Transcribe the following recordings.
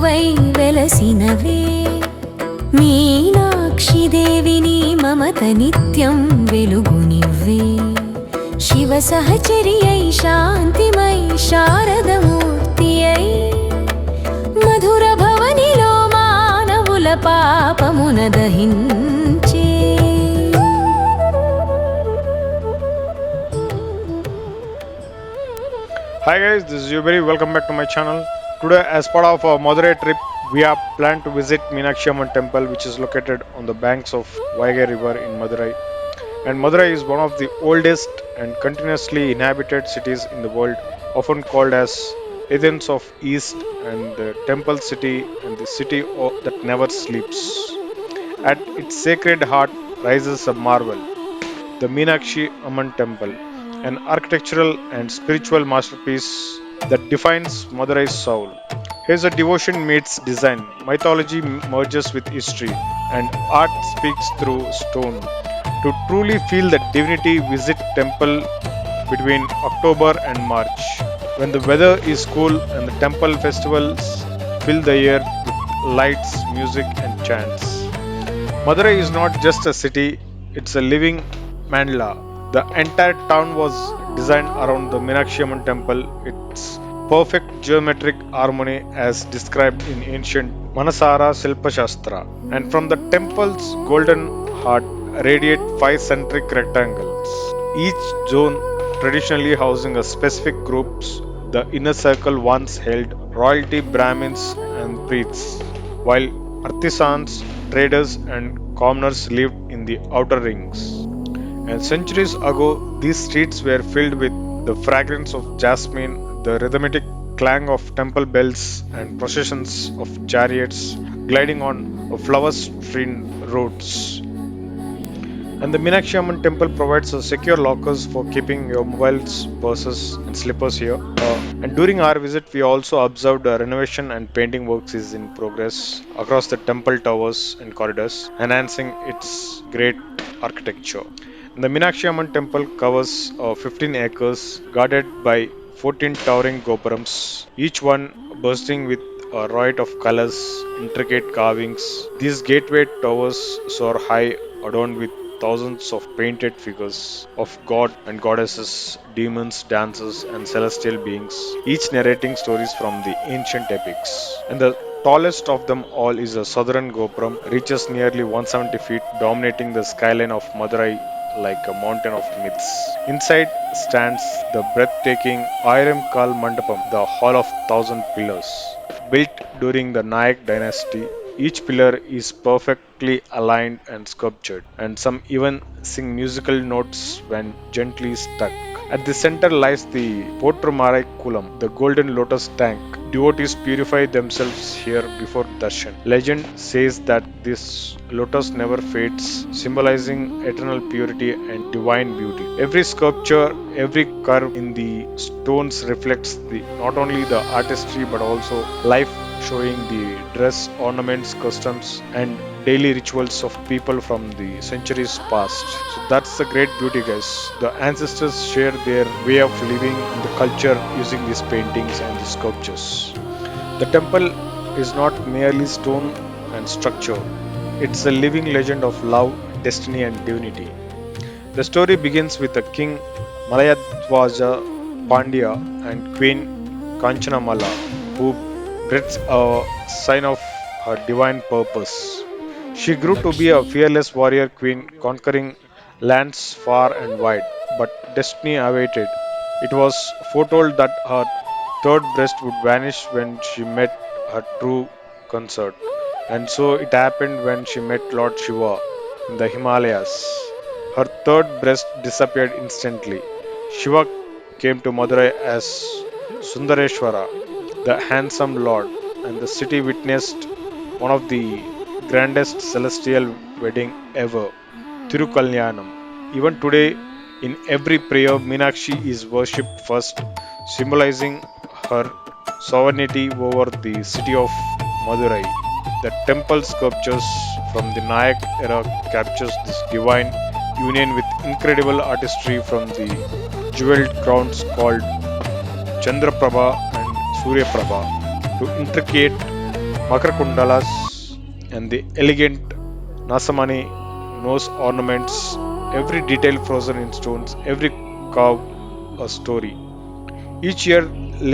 కొలువై వెలసినవే మీనాక్షి దేవిని మమత నిత్యం వెలుగునివ్వే శివ సహచరి అయి శాంతిమై శారదమూర్తి అయి మధుర భవనిలో మానవుల పాపమున దహించే. Hi guys, this is Yuberi. Welcome back to my channel. Today, as part of our Madurai trip, we have planned to visit Meenakshi Amman Temple, which is located on the banks of Vaigai River in Madurai. And Madurai is one of the oldest and continuously inhabited cities in the world, often called as Athens of East and the temple city and the city that never sleeps. At its sacred heart rises a marvel, the Meenakshi Amman Temple, an architectural and spiritual masterpiece that defines Madurai's soul. Here's a devotion meets design, mythology merges with history, and art speaks through stone. To truly feel the divinity, visit temple between October and March, when the weather is cool and the temple festivals fill the air with lights, music, and chants. Madurai is not just a city, it's a living mandala. The entire town was designed around the Meenakshi Amman Temple. Its perfect geometric harmony as described in ancient Manasara Silpa Shastra. And from the temple's golden heart radiate 5 centric rectangles, each zone traditionally housing a specific groups. The inner circle once held royalty, Brahmins and priests, while artisans, traders and commoners lived in the outer rings. And centuries ago, these streets were filled with the fragrance of jasmine, the rhythmic clang of temple bells, and processions of chariots gliding on flower-strewn roads. And the Meenakshi Amman Temple provides a secure lockers for keeping your mobiles, purses, and slippers here. And during our visit, we also observed renovation and painting works is in progress across the temple towers and corridors, enhancing its great architecture. The Meenakshi Amman Temple covers 15 acres, guarded by 14 towering gopurams, each one bursting with a riot of colors, intricate carvings. These gateway towers soar high, adorned with thousands of painted figures of god and goddesses, demons, dancers, and celestial beings, each narrating stories from the ancient epics. And the tallest of them all is the southern gopuram, reaches nearly 170 feet, dominating the skyline of Madurai like a mountain of myths. Inside stands the breathtaking Kal Mandapam, the Hall of Thousand Pillars. Built during the Nayak dynasty, each pillar is perfectly aligned and sculptured, and some even sing musical notes when gently struck. At the center lies the Potrumarai Kulam, the golden lotus tank. Devotees purify themselves here before darshan. Legend says that this lotus never fades, symbolizing eternal purity and divine beauty. Every sculpture, every curve in the stones reflects not only the artistry but also life, showing the dress, ornaments, customs, and daily rituals of people from the centuries past. So that's the great beauty, guys. The ancestors share their way of living in the culture using these paintings and these sculptures. The temple is not merely stone and structure. It's a living legend of love, destiny, and divinity. The story begins with a king Malayadwaja Pandya and Queen Kanchanamala, who breathes a sign of her divine purpose. She grew to be a fearless warrior queen, conquering lands far and wide, but destiny awaited. It was foretold that her third breast would vanish when she met her true consort, and so it happened when she met Lord Shiva in the Himalayas. Her third breast disappeared instantly. Shiva came to Madurai as Sundareswarar, the handsome lord, and the city witnessed one of the grandest celestial wedding ever, Tirukalyanam. Even today, in every prayer, Meenakshi is worshipped first, symbolizing her sovereignty over the city of Madurai. The temple sculptures from the Nayak era captures this divine union with incredible artistry from the jeweled crowns called Chandraprabha and Suryaprabha to intricate Makarkundalas, and the elegant Nasamani nose ornaments, every detail frozen in stones, every carve a story. Each year,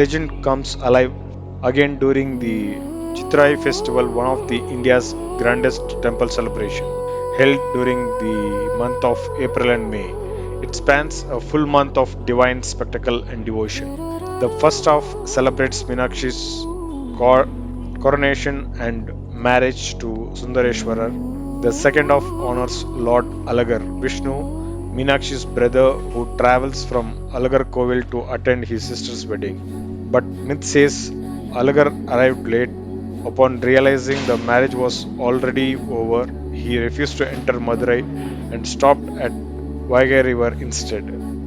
legend comes alive again during the Chithirai Festival, one of the India's grandest temple celebration, held during the month of April and May. It spans a full month of divine spectacle and devotion. The first half celebrates Meenakshi's cor- coronation and marriage to Sundareswarar. The second half honors Lord Alagar, Vishnu, Meenakshi's brother who travels from Alagar Kovil to attend his sister's wedding. But myth says Alagar arrived late. Upon realizing the marriage was already over, he refused to enter Madurai and stopped at Vaigai River instead.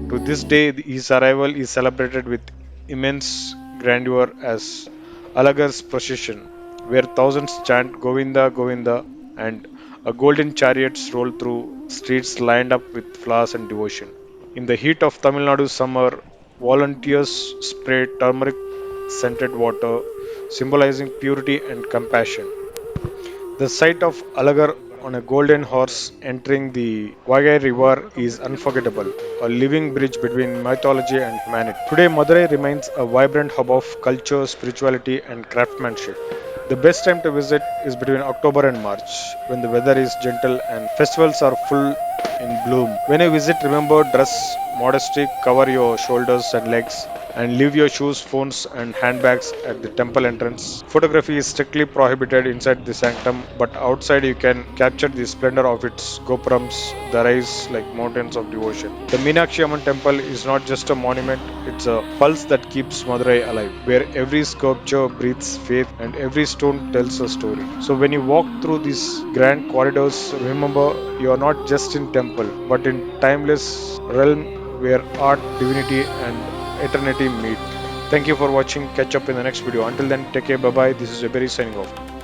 To this day, his arrival is celebrated with immense grandeur as Alagar's procession, where thousands chant Govinda Govinda and a golden chariots roll through streets lined up with flowers and devotion. In the heat of Tamil Nadu summer, volunteers spray turmeric scented water, symbolizing purity and compassion. The sight of Alagar on a golden horse entering the Vagai River is unforgettable, a living bridge between mythology and humanity. Today, Madurai remains a vibrant hub of culture, spirituality, and craftsmanship. The best time to visit is between October and March, when the weather is gentle and festivals are full in bloom. When you visit, remember dress modesty, cover your shoulders and legs, and leave your shoes, phones, and handbags at the temple entrance. Photography is strictly prohibited inside the sanctum, but outside you can capture the splendor of its gopurams, the rise like mountains of devotion. The Meenakshi Amman Temple is not just a monument, it's a pulse that keeps Madurai alive, where every sculpture breathes faith and every stone tells a story. So when you walk through these grand corridors, remember you are not just in temple, but in timeless realm where art, divinity, and eternity meet. Thank you for watching. Catch up in the next video. Until then, take care. Bye bye. This is Eberi signing off.